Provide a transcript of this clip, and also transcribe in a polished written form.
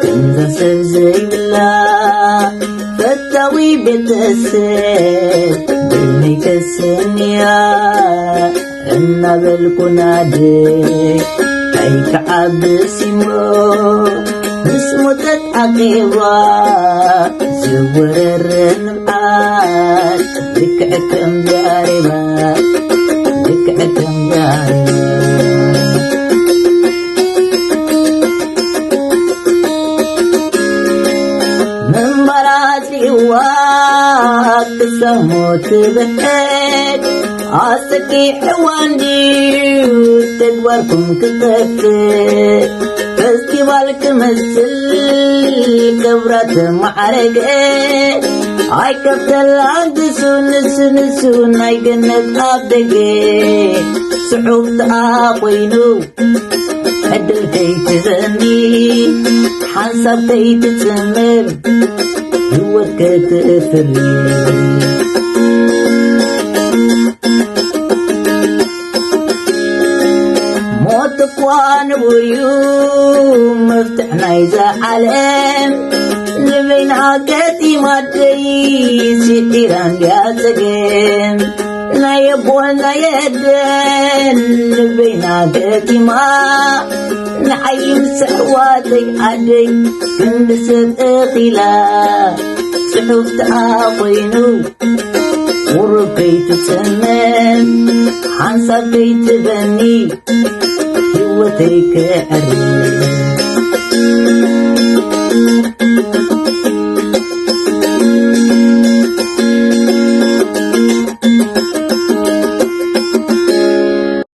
كنزة سبزي بالله فتاوي بتسد بني كسنيا إنا بالكنادي كيك عبسيمو اسمو تتعقيبا زور الرنبعات ذكعكم جاربا ذكعكم جاربا من مراتي واك سموت بحيك عاسكي حواندي وتدوركم كتفك فستيفال كمسل كبرت معرقة عاي كفتل عند سون عاي قنت أبدقي سحوب تقوينو عدل كيت ذنبي حسب كيت تسمر هو كتفري موتك وانا بيوم مفتحنا إذا علم لبين عاكتي ماتي ستيران يا سجن لا يبون لا يدن لبين عاكتي ما نعيم سحواتي عدي كند سبقلا سحوف تعاقينو وربيت تسمن حنصب بيت بني هوتيك أريد